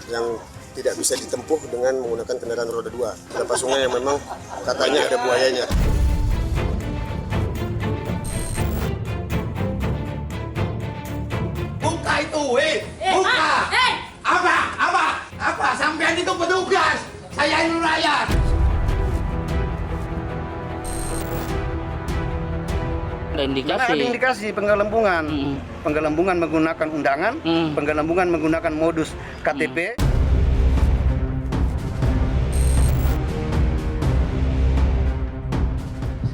yang tidak bisa ditempuh dengan menggunakan kendaraan roda 2. Beberapa sungai yang memang katanya ada buayanya. Buka itu, buka! Apa? Sampean itu petugas! Saya ini rakyat! Ada indikasi penggelembungan, penggelembungan menggunakan undangan, penggelembungan menggunakan modus KTP.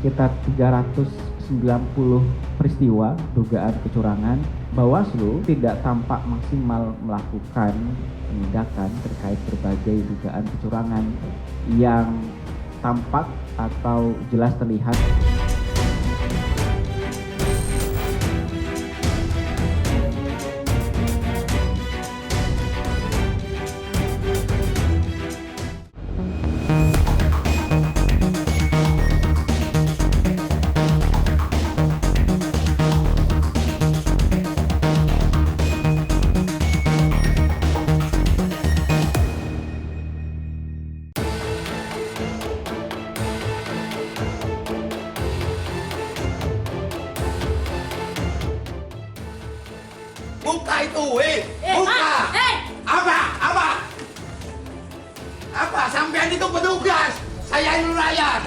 Sekitar 390 peristiwa dugaan kecurangan, Bawaslu tidak tampak maksimal melakukan penindakan terkait berbagai dugaan kecurangan yang tampak atau jelas terlihat. Buka itu, buka! Apa? Sampean itu petugas! Saya ini rakyat!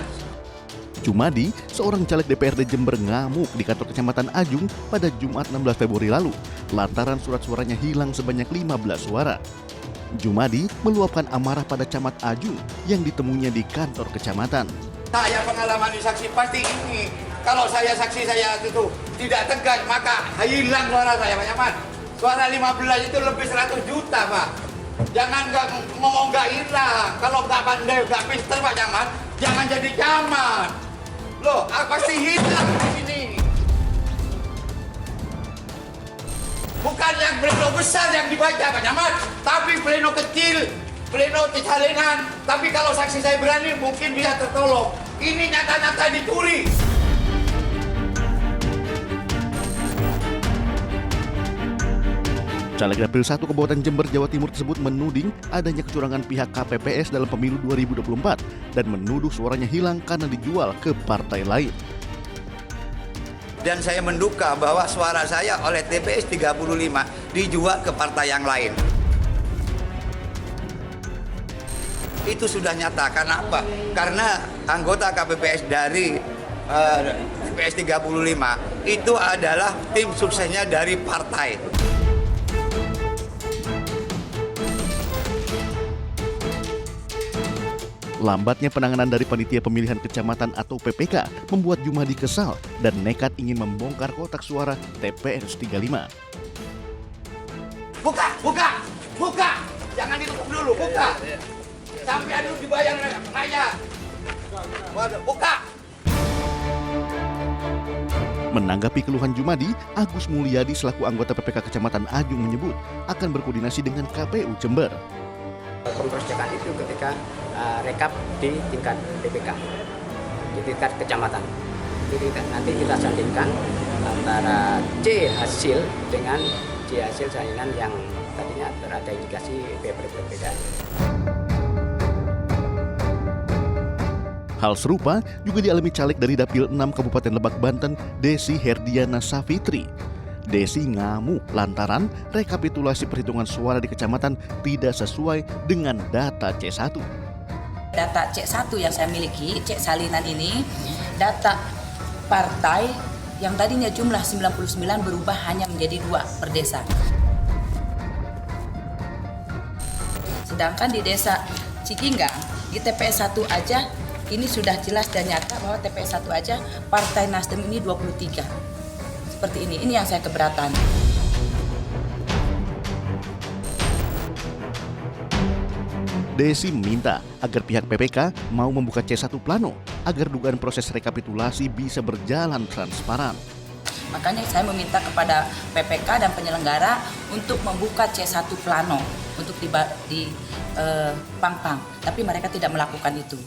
Jumadi, seorang caleg DPRD Jember ngamuk di kantor Kecamatan Ajung pada Jumat 16 Februari lalu lantaran surat suaranya hilang sebanyak 15 suara. Jumadi meluapkan amarah pada Camat Ajung yang ditemuinya di kantor kecamatan. Saya pengalaman di saksi pasti ini. Kalau saya saksi saya itu tidak tegas, maka hilang suara saya, Pak Camat. Suara 15 itu lebih 100 juta, Pak. Jangan ngomong nggak hilang. Kalau nggak pandai, nggak pinter, Pak Camat, jangan jadi camat. Loh, pasti hilang di sini. Bukan yang pleno besar yang dibaca, Pak Camat, tapi pleno kecil, pleno salinan. Tapi kalau saksi saya berani, mungkin bisa tertolong. Ini nyata-nyata dicuri. Caleg Dapil 1 Kabupaten Jember, Jawa Timur tersebut menuding adanya kecurangan pihak KPPS dalam pemilu 2024 dan menuduh suaranya hilang karena dijual ke partai lain. Dan saya menduga bahwa suara saya oleh TPS 35 dijual ke partai yang lain. Itu sudah nyata. Karena apa? Karena anggota KPPS dari TPS 35 itu adalah tim suksesnya dari partai. Lambatnya penanganan dari Panitia Pemilihan Kecamatan atau PPK membuat Jumadi kesal dan nekat ingin membongkar kotak suara TPS 35. Buka! Jangan ditutup dulu, buka! Sampai dulu dibayar rakyat. Buka! Menanggapi keluhan Jumadi, Agus Mulyadi selaku anggota PPK Kecamatan Ajung menyebut akan berkoordinasi dengan KPU Jember. Pemprojekan itu ketika rekap di tingkat PPK, di tingkat kecamatan. Jadi nanti kita sandingkan antara C hasil dengan C hasil saingan yang tadinya ada indikasi berbeda. Hal serupa juga dialami caleg dari Dapil 6 Kabupaten Lebak, Banten, Desi Herdiana Safitri. Desi ngamuk lantaran rekapitulasi perhitungan suara di kecamatan tidak sesuai dengan data C1. Data C1 yang saya miliki, C salinan ini, data partai yang tadinya jumlah 99 berubah hanya menjadi 2 per desa. Sedangkan di desa Cikinggang, di TPS 1 aja, ini sudah jelas dan nyata bahwa TPS 1 aja Partai Nasdem ini 23. Seperti ini yang saya keberatan. Desi meminta agar pihak PPK mau membuka C1 Plano agar dugaan proses rekapitulasi bisa berjalan transparan. Makanya saya meminta kepada PPK dan penyelenggara untuk membuka C1 Plano untuk di Pangpang, tapi mereka tidak melakukan itu.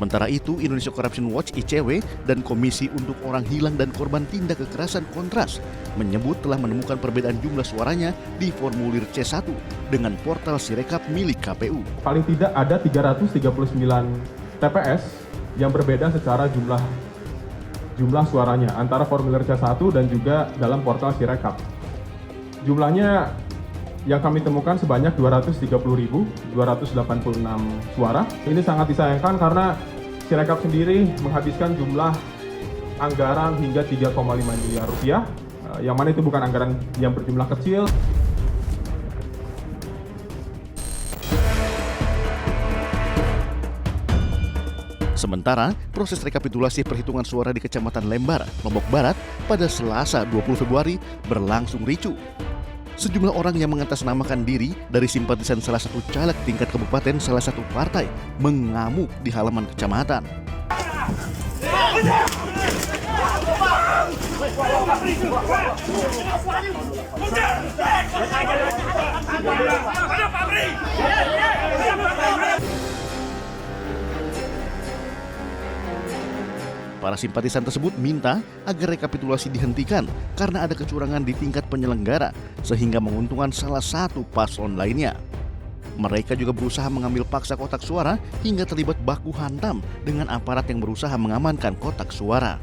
Sementara itu, Indonesia Corruption Watch (ICW) dan Komisi untuk Orang Hilang dan Korban Tindak Kekerasan (Kontras) menyebut telah menemukan perbedaan jumlah suaranya di formulir C1 dengan portal Sirekap milik KPU. Paling tidak ada 339 TPS yang berbeda secara jumlah suaranya antara formulir C1 dan juga dalam portal Sirekap. Jumlahnya yang kami temukan sebanyak 230.286 suara. Ini sangat disayangkan karena Sirekap sendiri menghabiskan jumlah anggaran hingga 3,5 miliar rupiah, yang mana itu bukan anggaran yang berjumlah kecil. Sementara, proses rekapitulasi perhitungan suara di Kecamatan Lembar, Lombok Barat pada Selasa 20 Februari berlangsung ricuh. Sejumlah orang yang mengatasnamakan diri dari simpatisan salah satu caleg tingkat kabupaten salah satu partai mengamuk di halaman kecamatan. Para simpatisan tersebut minta agar rekapitulasi dihentikan karena ada kecurangan di tingkat penyelenggara sehingga menguntungkan salah satu paslon lainnya. Mereka juga berusaha mengambil paksa kotak suara hingga terlibat baku hantam dengan aparat yang berusaha mengamankan kotak suara.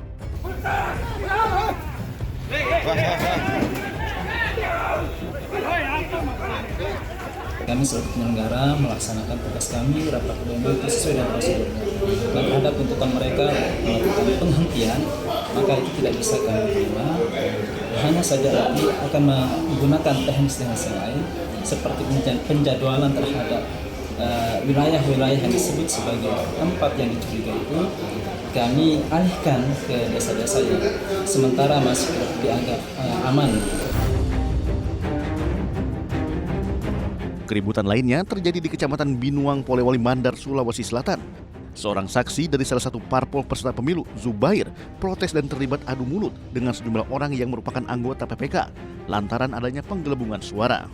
Kami sebagai penyelenggara melaksanakan tugas kami rapat pleno itu sesuai dengan prosedurnya. Dan ada tuntutan mereka melakukan penghentian, maka itu tidak bisa kami terima. Hanya saja nanti akan menggunakan teknis yang lain seperti penjadwalan terhadap wilayah-wilayah yang disebut sebagai tempat yang dicurigai itu kami alihkan ke desa-desa yang sementara masih dianggap aman. Keributan lainnya terjadi di Kecamatan Binuang, Polewali Mandar, Sulawesi Selatan. Seorang saksi dari salah satu parpol peserta pemilu, Zubair, protes dan terlibat adu mulut dengan sejumlah orang yang merupakan anggota PPK lantaran adanya penggelembungan suara.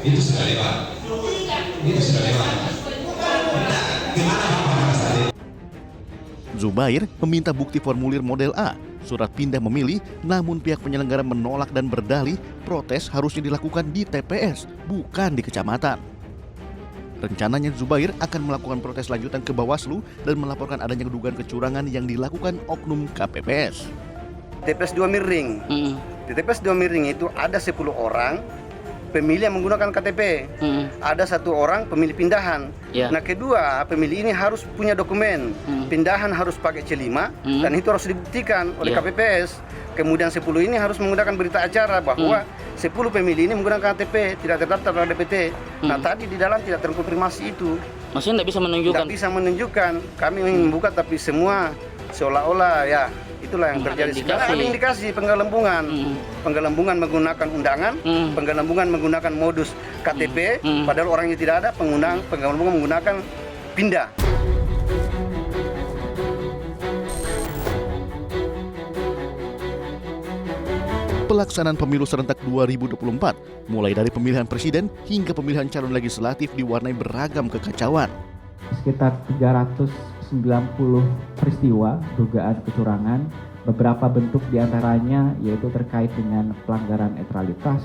Itu sudah lewat. Zubair meminta bukti formulir model A, surat pindah memilih, namun pihak penyelenggara menolak dan berdalih protes harusnya dilakukan di TPS, bukan di kecamatan. Rencananya Zubair akan melakukan protes lanjutan ke Bawaslu dan melaporkan adanya dugaan kecurangan yang dilakukan oknum KPPS. TPS 2 Miring. Di TPS 2 Miring itu ada 10 orang pemilih yang menggunakan KTP. Ada 1 orang pemilih pindahan. Nah, kedua, pemilih ini harus punya dokumen. Pindahan harus pakai C5 dan itu harus dibuktikan oleh KPPS. Kemudian 10 ini harus menggunakan berita acara bahwa 10 pemilih ini menggunakan KTP, tidak terdaftar pada DPT. Nah, tadi di dalam tidak terkonfirmasi itu. Maksudnya tidak bisa menunjukkan? Tidak bisa menunjukkan. Kami ingin membuka tapi semua seolah-olah ya itulah yang terjadi sekarang. Ada indikasi penggelembungan, penggelembungan menggunakan undangan, penggelembungan menggunakan modus KTP, padahal orangnya tidak ada, penggelembungan menggunakan pindah. Pelaksanaan pemilu serentak 2024, mulai dari pemilihan presiden hingga pemilihan calon legislatif diwarnai beragam kekacauan. Sekitar 390 peristiwa dugaan kecurangan, beberapa bentuk diantaranya yaitu terkait dengan pelanggaran netralitas,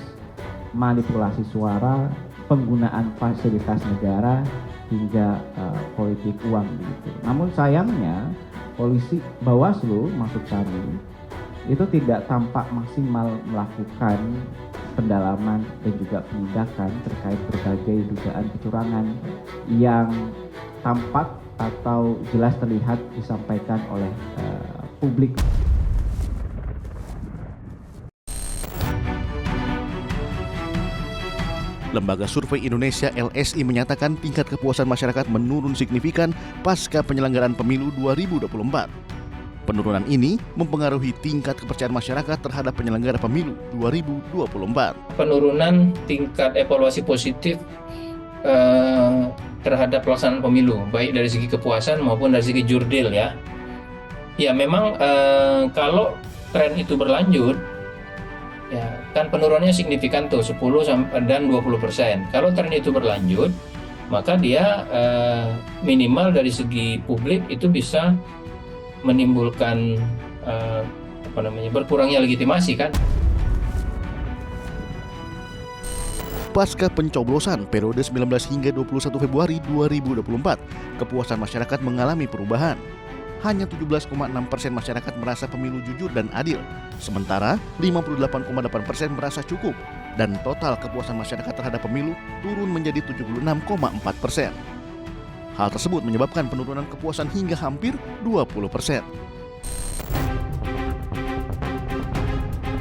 manipulasi suara, penggunaan fasilitas negara, hingga politik uang gitu. Namun sayangnya polisi Bawaslu maksud kami itu tidak tampak maksimal melakukan pendalaman dan juga penindakan terkait berbagai dugaan kecurangan yang tampak atau jelas terlihat disampaikan oleh publik. Lembaga Survei Indonesia LSI menyatakan tingkat kepuasan masyarakat menurun signifikan pasca penyelenggaraan pemilu 2024. Penurunan ini mempengaruhi tingkat kepercayaan masyarakat terhadap penyelenggara pemilu 2024. Penurunan tingkat evaluasi positif terhadap pelaksanaan pemilu, baik dari segi kepuasan maupun dari segi jurdil ya. Ya memang kalau tren itu berlanjut, ya kan penurunannya signifikan tuh 10 dan 20%. Kalau tren itu berlanjut, maka dia minimal dari segi publik itu bisa menimbulkan berkurangnya legitimasi kan. Pasca pencoblosan periode 19 hingga 21 Februari 2024, kepuasan masyarakat mengalami perubahan. Hanya 17,6% masyarakat merasa pemilu jujur dan adil, sementara 58,8% merasa cukup, dan total kepuasan masyarakat terhadap pemilu turun menjadi 76,4%. Hal tersebut menyebabkan penurunan kepuasan hingga hampir 20%.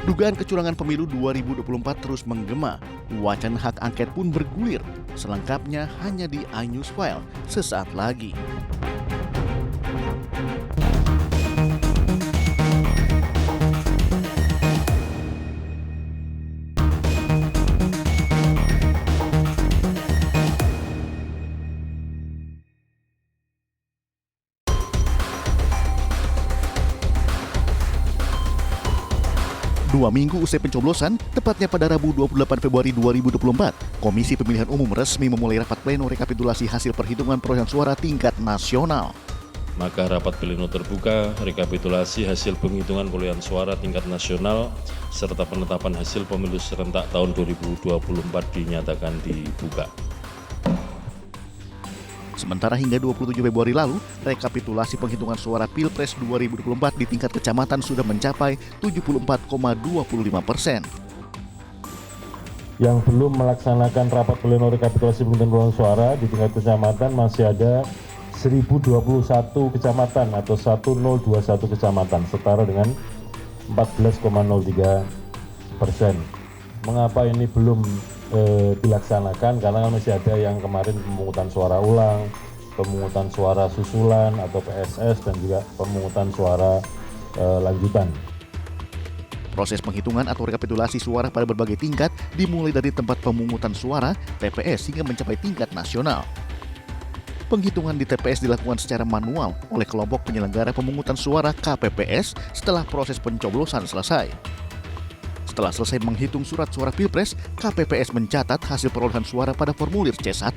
Dugaan kecurangan pemilu 2024 terus menggema. Wacana hak angket pun bergulir. Selengkapnya hanya di iNews File sesaat lagi. Dua minggu usai pencoblosan, tepatnya pada Rabu 28 Februari 2024, Komisi Pemilihan Umum resmi memulai rapat pleno rekapitulasi hasil perhitungan perolehan suara tingkat nasional. Maka rapat pleno terbuka, rekapitulasi hasil penghitungan perolehan suara tingkat nasional, serta penetapan hasil pemilu serentak tahun 2024 dinyatakan dibuka. Sementara hingga 27 Februari lalu, rekapitulasi penghitungan suara Pilpres 2024 di tingkat kecamatan sudah mencapai 74,25%. Yang belum melaksanakan rapat pleno rekapitulasi penghitungan suara di tingkat kecamatan masih ada 1021 kecamatan atau 1021 kecamatan, setara dengan 14,03%. Mengapa ini belum dilaksanakan? Karena masih ada yang kemarin pemungutan suara ulang, pemungutan suara susulan atau PSS, dan juga pemungutan suara lanjutan. Proses penghitungan atau rekapitulasi suara pada berbagai tingkat dimulai dari tempat pemungutan suara TPS hingga mencapai tingkat nasional. Penghitungan di TPS dilakukan secara manual oleh kelompok penyelenggara pemungutan suara KPPS setelah proses pencoblosan selesai. Setelah selesai menghitung surat suara Pilpres, KPPS mencatat hasil perolehan suara pada formulir C1.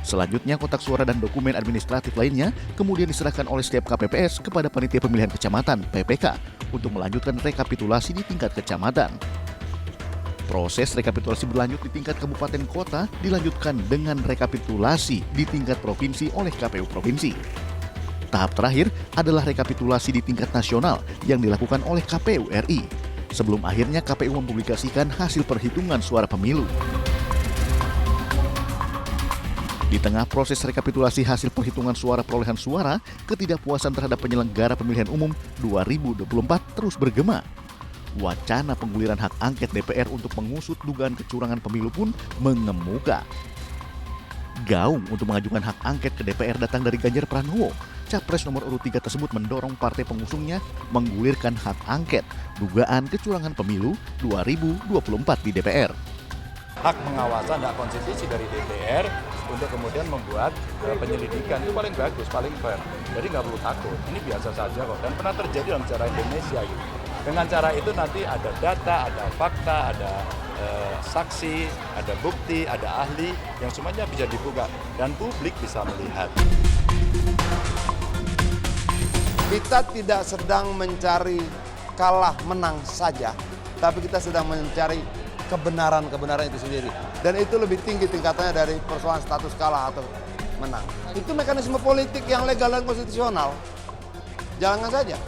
Selanjutnya, kotak suara dan dokumen administratif lainnya kemudian diserahkan oleh setiap KPPS kepada Panitia Pemilihan Kecamatan (PPK) untuk melanjutkan rekapitulasi di tingkat kecamatan. Proses rekapitulasi berlanjut di tingkat kabupaten kota dilanjutkan dengan rekapitulasi di tingkat provinsi oleh KPU provinsi. Tahap terakhir adalah rekapitulasi di tingkat nasional yang dilakukan oleh KPU RI. Sebelum akhirnya KPU mempublikasikan hasil perhitungan suara pemilu. Di tengah proses rekapitulasi hasil perhitungan suara perolehan suara, ketidakpuasan terhadap penyelenggara pemilihan umum 2024 terus bergema. Wacana pengguliran hak angket DPR untuk mengusut dugaan kecurangan pemilu pun mengemuka. Gaung untuk mengajukan hak angket ke DPR datang dari Ganjar Pranowo. Capres nomor urut 3 tersebut mendorong partai pengusungnya menggulirkan hak angket dugaan kecurangan pemilu 2024 di DPR. Hak pengawasan, hak konstitusi dari DPR untuk kemudian membuat penyelidikan itu paling bagus, paling fair. Jadi nggak perlu takut, ini biasa saja kok, dan pernah terjadi dalam sejarah Indonesia gitu. Dengan cara itu nanti ada data, ada fakta, ada saksi, ada bukti, ada ahli yang semuanya bisa dibuka dan publik bisa melihat. Kita tidak sedang mencari kalah menang saja, tapi kita sedang mencari kebenaran itu sendiri. Dan itu lebih tinggi tingkatannya dari persoalan status kalah atau menang. Itu mekanisme politik yang legal dan konstitusional. Jalankan saja.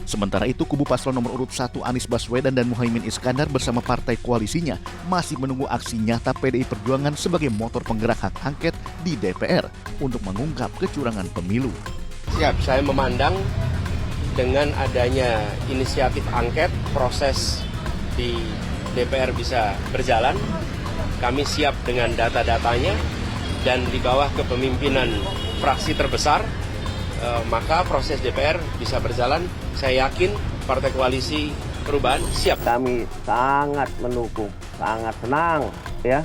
Sementara itu, kubu paslon nomor urut 1 Anies Baswedan dan Muhaimin Iskandar bersama partai koalisinya masih menunggu aksi nyata PDI Perjuangan sebagai motor penggerak hak angket di DPR untuk mengungkap kecurangan pemilu. Siap, saya memandang dengan adanya inisiatif angket, proses di DPR bisa berjalan. Kami siap dengan data-datanya dan di bawah kepemimpinan fraksi terbesar, maka proses DPR bisa berjalan. Saya yakin Partai Koalisi Perubahan siap. Kami sangat mendukung, sangat senang ya.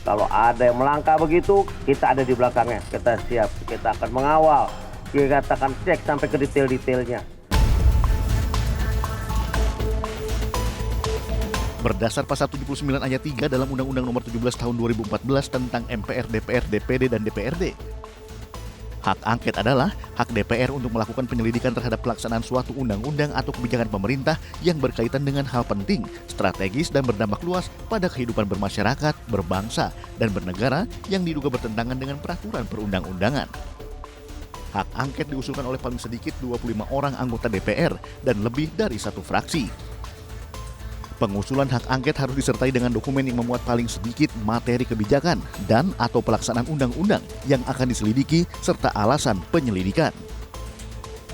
Kalau ada yang melangkah begitu, kita ada di belakangnya. Kita siap, kita akan mengawal Dikatakan cek sampai ke detail-detailnya. Berdasar pasal 79 ayat 3 dalam Undang-Undang Nomor 17 Tahun 2014 tentang MPR, DPR, DPD, dan DPRD. Hak angket adalah hak DPR untuk melakukan penyelidikan terhadap pelaksanaan suatu undang-undang atau kebijakan pemerintah yang berkaitan dengan hal penting, strategis, dan berdampak luas pada kehidupan bermasyarakat, berbangsa, dan bernegara yang diduga bertentangan dengan peraturan perundang-undangan. Hak angket diusulkan oleh paling sedikit 25 orang anggota DPR dan lebih dari satu fraksi. Pengusulan hak angket harus disertai dengan dokumen yang memuat paling sedikit materi kebijakan dan atau pelaksanaan undang-undang yang akan diselidiki serta alasan penyelidikan.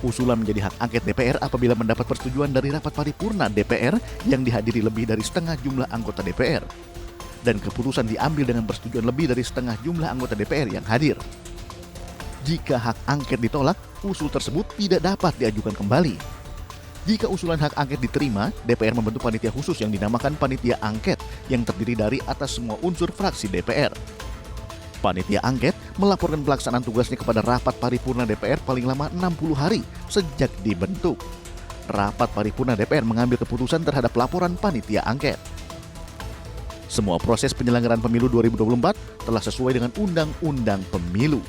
Usulan menjadi hak angket DPR apabila mendapat persetujuan dari rapat paripurna DPR yang dihadiri lebih dari setengah jumlah anggota DPR. Dan keputusan diambil dengan persetujuan lebih dari setengah jumlah anggota DPR yang hadir. Jika hak angket ditolak, usul tersebut tidak dapat diajukan kembali. Jika usulan hak angket diterima, DPR membentuk panitia khusus yang dinamakan panitia angket yang terdiri dari atas semua unsur fraksi DPR. Panitia angket melaporkan pelaksanaan tugasnya kepada rapat paripurna DPR paling lama 60 hari sejak dibentuk. Rapat paripurna DPR mengambil keputusan terhadap laporan panitia angket. Semua proses penyelenggaraan pemilu 2024 telah sesuai dengan Undang-Undang Pemilu.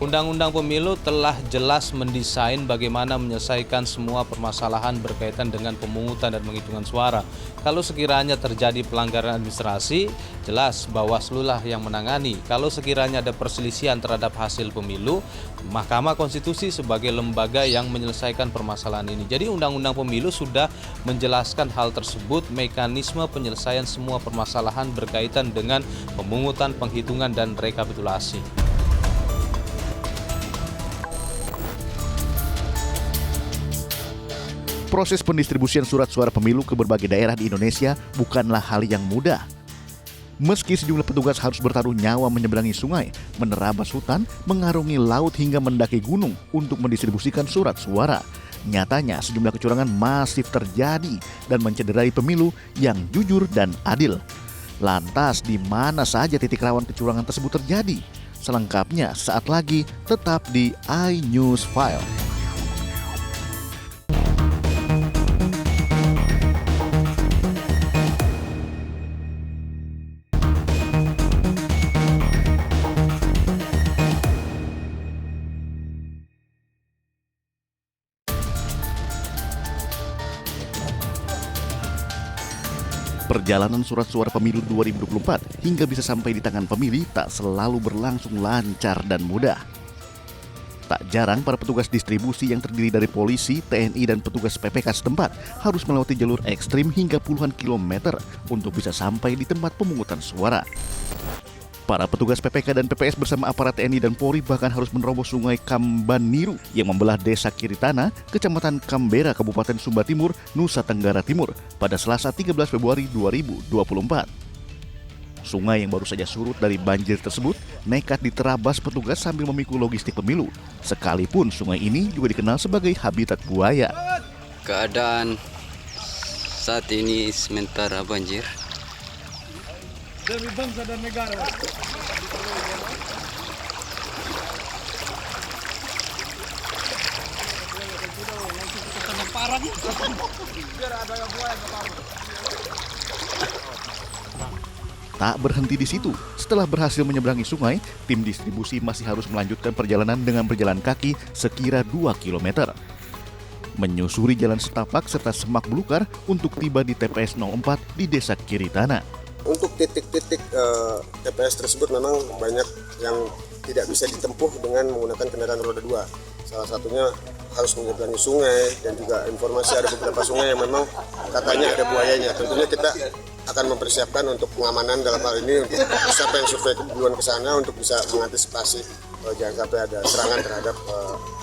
Undang-Undang Pemilu telah jelas mendesain bagaimana menyelesaikan semua permasalahan berkaitan dengan pemungutan dan penghitungan suara. Kalau sekiranya terjadi pelanggaran administrasi, jelas Bawaslu lah yang menangani. Kalau sekiranya ada perselisihan terhadap hasil pemilu, Mahkamah Konstitusi sebagai lembaga yang menyelesaikan permasalahan ini. Jadi Undang-Undang Pemilu sudah menjelaskan hal tersebut, mekanisme penyelesaian semua permasalahan berkaitan dengan pemungutan, penghitungan, dan rekapitulasi. Proses pendistribusian surat suara pemilu ke berbagai daerah di Indonesia bukanlah hal yang mudah. Meski sejumlah petugas harus bertaruh nyawa menyeberangi sungai, menerabas hutan, mengarungi laut hingga mendaki gunung untuk mendistribusikan surat suara, nyatanya sejumlah kecurangan masif terjadi dan mencederai pemilu yang jujur dan adil. Lantas di mana saja titik rawan kecurangan tersebut terjadi? Selengkapnya saat lagi, tetap di iNews File. Perjalanan surat suara pemilu 2024 hingga bisa sampai di tangan pemilih tak selalu berlangsung lancar dan mudah. Tak jarang para petugas distribusi yang terdiri dari polisi, TNI, dan petugas PPK setempat harus melewati jalur ekstrim hingga puluhan kilometer untuk bisa sampai di tempat pemungutan suara. Para petugas PPK dan PPS bersama aparat TNI dan Polri bahkan harus menerobos sungai Kambaniru yang membelah desa Kiritana, Kecamatan Kambera, Kabupaten Sumba Timur, Nusa Tenggara Timur pada Selasa 13 Februari 2024. Sungai yang baru saja surut dari banjir tersebut nekat diterabas petugas sambil memikul logistik pemilu. Sekalipun sungai ini juga dikenal sebagai habitat buaya. Keadaan saat ini sementara banjir. Demi bangsa dan negara. Tak berhenti di situ. Setelah berhasil menyeberangi sungai, tim distribusi masih harus melanjutkan perjalanan dengan berjalan kaki sekira 2 km. Menyusuri jalan setapak serta semak belukar untuk tiba di TPS 04 di Desa Kiritana. Untuk titik-titik TPS tersebut memang banyak yang tidak bisa ditempuh dengan menggunakan kendaraan roda 2. Salah satunya harus menyeberangi sungai dan juga informasi ada beberapa sungai yang memang katanya ada buayanya. Tentunya kita akan mempersiapkan untuk pengamanan dalam hal ini untuk siapa yang survei duluan ke sana untuk bisa mengantisipasi jangan sampai ada serangan terhadap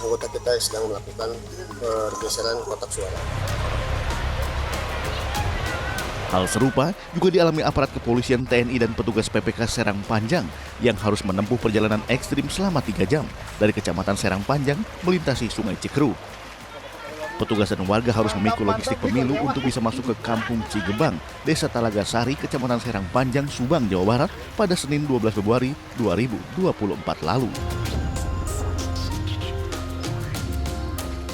anggota kita yang sedang melakukan pergeseran kotak suara. Hal serupa juga dialami aparat kepolisian, TNI, dan petugas PPK Serang Panjang yang harus menempuh perjalanan ekstrim selama 3 jam dari Kecamatan Serang Panjang melintasi Sungai Cikeru. Petugas dan warga harus memikul logistik pemilu untuk bisa masuk ke Kampung Cigebang, Desa Talaga Sari, Kecamatan Serang Panjang, Subang, Jawa Barat pada Senin 12 Februari 2024 lalu.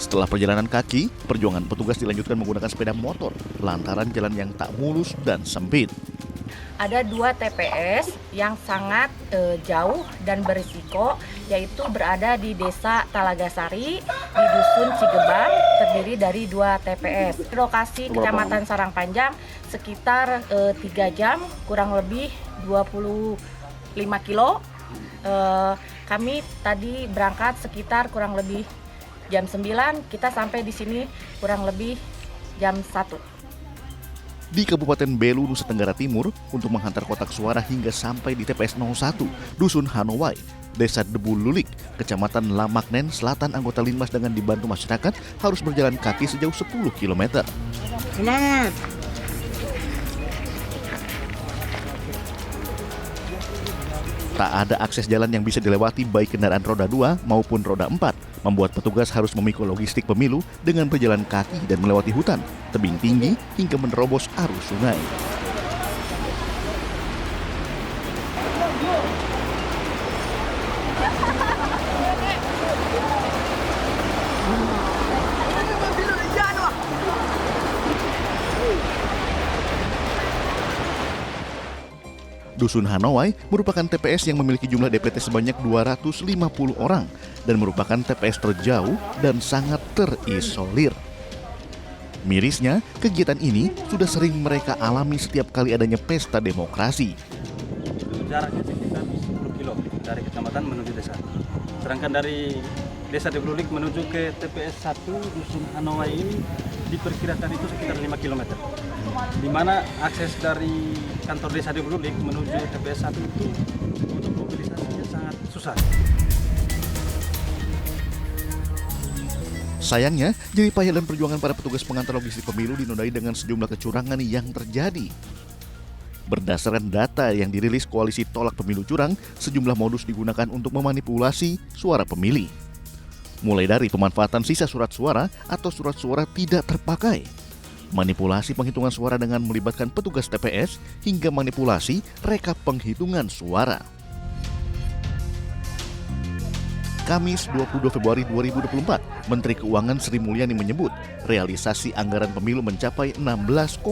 Setelah perjalanan kaki, perjuangan petugas dilanjutkan menggunakan sepeda motor lantaran jalan yang tak mulus dan sempit. Ada 2 TPS yang sangat jauh dan berisiko, yaitu berada di Desa Talagasari, di Dusun Cigebang, terdiri dari 2 TPS. Lokasi Kecamatan Sarangpanjang sekitar 3 jam, kurang lebih 25 kilo. Kami tadi berangkat sekitar kurang lebih jam 9, kita sampai di sini kurang lebih jam 1. Di Kabupaten Belu, Nusa Tenggara Timur, untuk menghantar kotak suara hingga sampai di TPS 01, Dusun Hanowai, Desa Debu Lulik, Kecamatan Lamaknen, Selatan, anggota Linmas dengan dibantu masyarakat harus berjalan kaki sejauh 10 km. Semangat! Tak ada akses jalan yang bisa dilewati baik kendaraan roda 2 maupun roda 4, membuat petugas harus memikul logistik pemilu dengan berjalan kaki dan melewati hutan, tebing tinggi hingga menerobos arus sungai. Dusun Hanowai merupakan TPS yang memiliki jumlah DPT sebanyak 250 orang dan merupakan TPS terjauh dan sangat terisolir. Mirisnya, kegiatan ini sudah sering mereka alami setiap kali adanya pesta demokrasi. Jaraknya sekitar 10 kilo dari kecamatan menuju desa. Sedangkan dari Desa Deblulik menuju ke TPS 1 Dusun Hanowai ini diperkirakan itu sekitar 5 km. Di mana akses dari kantor Desa Deblulik menuju TPS 1 itu untuk mobilisasinya sangat susah. Sayangnya, jerih payah dan perjuangan para petugas pengantar logistik pemilu dinodai dengan sejumlah kecurangan yang terjadi. Berdasarkan data yang dirilis Koalisi Tolak Pemilu Curang, sejumlah modus digunakan untuk memanipulasi suara pemilih. Mulai dari pemanfaatan sisa surat suara atau surat suara tidak terpakai, manipulasi penghitungan suara dengan melibatkan petugas TPS, hingga manipulasi rekap penghitungan suara. Kamis 22 Februari 2024, Menteri Keuangan Sri Mulyani menyebut realisasi anggaran pemilu mencapai 16,5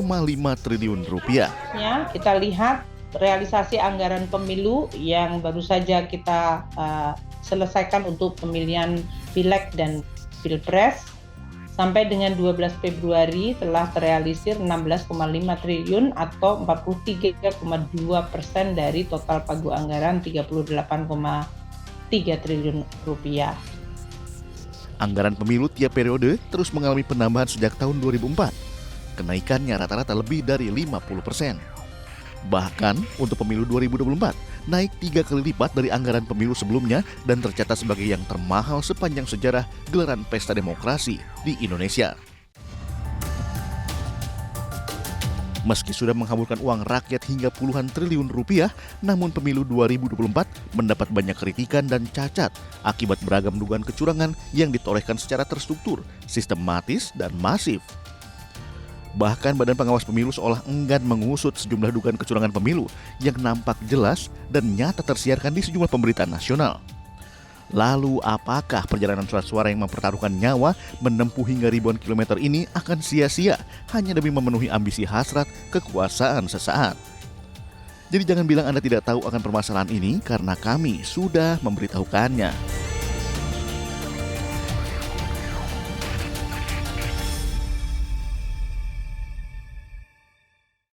triliun rupiah. Ya, kita lihat realisasi anggaran pemilu yang baru saja kita selesaikan untuk pemilihan Pileg dan Pilpres sampai dengan 12 Februari telah terrealisir 16,5 triliun atau 43,2% dari total pagu anggaran 38,3 triliun rupiah. Anggaran pemilu tiap periode terus mengalami penambahan sejak tahun 2004. Kenaikannya rata-rata lebih dari 50%. Bahkan untuk pemilu 2024, naik 3 kali lipat dari anggaran pemilu sebelumnya dan tercatat sebagai yang termahal sepanjang sejarah gelaran pesta demokrasi di Indonesia. Meski sudah menghamburkan uang rakyat hingga puluhan triliun rupiah, namun pemilu 2024 mendapat banyak kritikan dan cacat akibat beragam dugaan kecurangan yang ditorehkan secara terstruktur, sistematis, dan masif. Bahkan Badan Pengawas Pemilu seolah enggan mengusut sejumlah dugaan kecurangan pemilu yang nampak jelas dan nyata tersiarkan di sejumlah pemberitaan nasional. Lalu apakah perjalanan surat suara yang mempertaruhkan nyawa menempuh hingga ribuan kilometer ini akan sia-sia hanya demi memenuhi ambisi hasrat kekuasaan sesaat? Jadi jangan bilang Anda tidak tahu akan permasalahan ini karena kami sudah memberitahukannya.